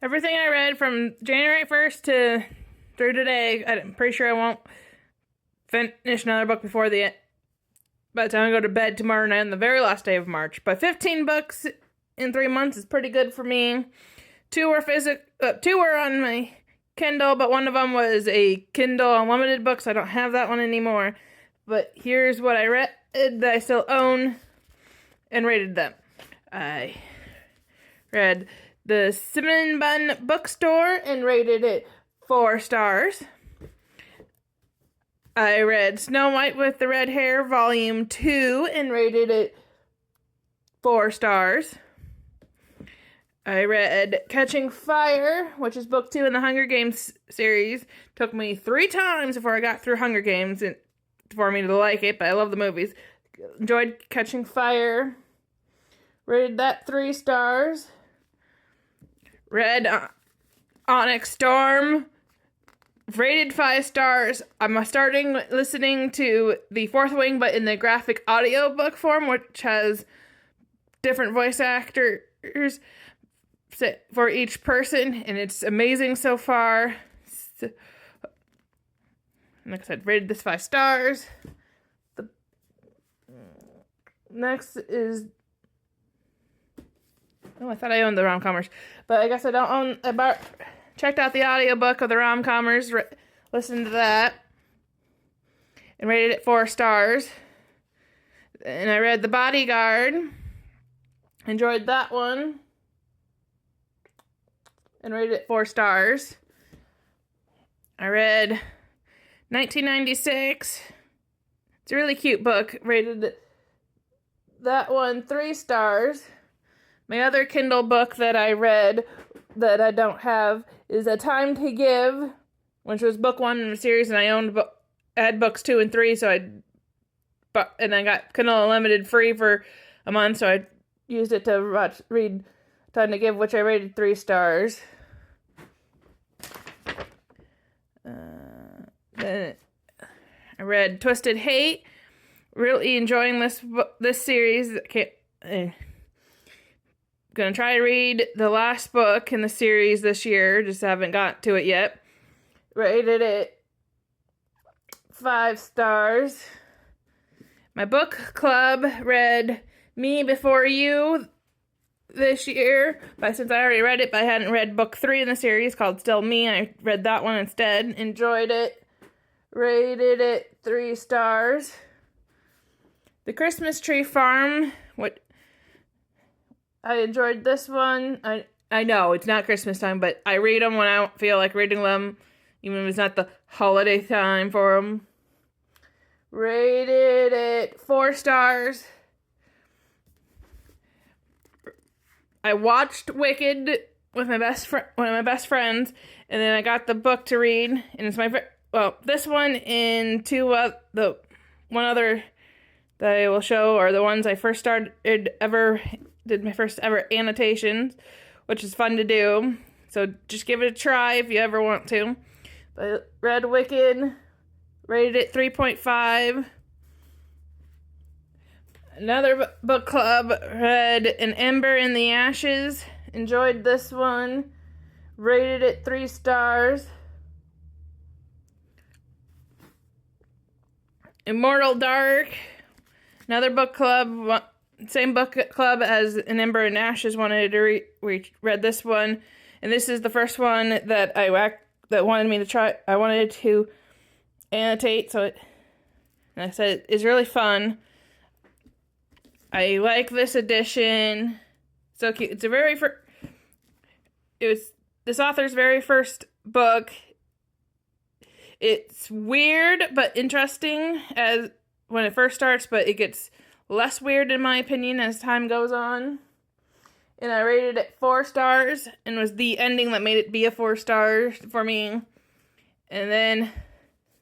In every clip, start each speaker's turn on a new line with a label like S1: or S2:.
S1: Everything I read from January 1st to through today, I'm pretty sure I won't finish another book before by the time I go to bed tomorrow night on the very last day of March. But 15 books in 3 months is pretty good for me. Two were on my Kindle, but one of them was a Kindle Unlimited book, so I don't have that one anymore. But here's what I read that I still own and rated them. I read The Cinnamon Bun Bookstore and rated it 4 stars. I read Snow White with the Red Hair, Volume 2, and rated it 4 stars. I read Catching Fire, which is book 2 in the Hunger Games series. Took me 3 times before I got through Hunger Games for me to like it, but I love the movies. Enjoyed Catching Fire. Rated that 3 stars. Read Onyx Storm. Rated 5 stars. I'm starting listening to The Fourth Wing, but in the graphic audiobook form, which has different voice actors for each person, and it's amazing so far. So, like I said, rated this 5 stars. The next is... Oh, I thought I owned the rom-comers, but I guess I don't own... Checked out the audiobook of the rom-comers, listened to that, and rated it 4 stars. And I read The Bodyguard. Enjoyed that one. And rated it 4 stars. I read 1996. It's a really cute book. Rated that one 3 stars. My other Kindle book that I read that I don't have is A Time to Give, which was book 1 in the series, and I had books 2 and 3, so I got Kindle Unlimited free for a month, so I used it to read Time to Give, which I rated 3 stars. Then I read Twisted Hate. Really enjoying this series. Gonna try to read the last book in the series this year. Just haven't got to it yet. Rated it 5 stars. My book club read Me Before You this year, but since I already read it, but I hadn't read book 3 in the series called Still Me, I read that one instead. Enjoyed it. Rated it 3 stars. The Christmas Tree Farm. I enjoyed this one. I know it's not Christmas time, but I read them when I don't feel like reading them, even if it's not the holiday time for them. Rated it 4 stars. I watched Wicked with one of my best friends, and then I got the book to read, and it's this one and the one other that I will show are the ones I first did my first ever annotations, which is fun to do. So just give it a try if you ever want to. But read Wicked, rated it 3.5. Another book club read An Ember in the Ashes. Enjoyed this one. Rated it 3 stars. Immortal Dark. Another book club. Same book club as An Ember in Ashes wanted to we read this one, and this is the first one that that wanted me to try. I wanted to annotate, and I said it's really fun. I like this edition. So cute. It was this author's very first book. It's weird but interesting as when it first starts, but it gets less weird in my opinion as time goes on. And I rated it 4 stars, and was the ending that made it be a 4 stars for me. And then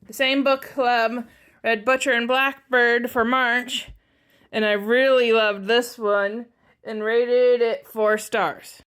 S1: the same book club read Butcher and Blackbird for March, and I really loved this one and rated it 4 stars.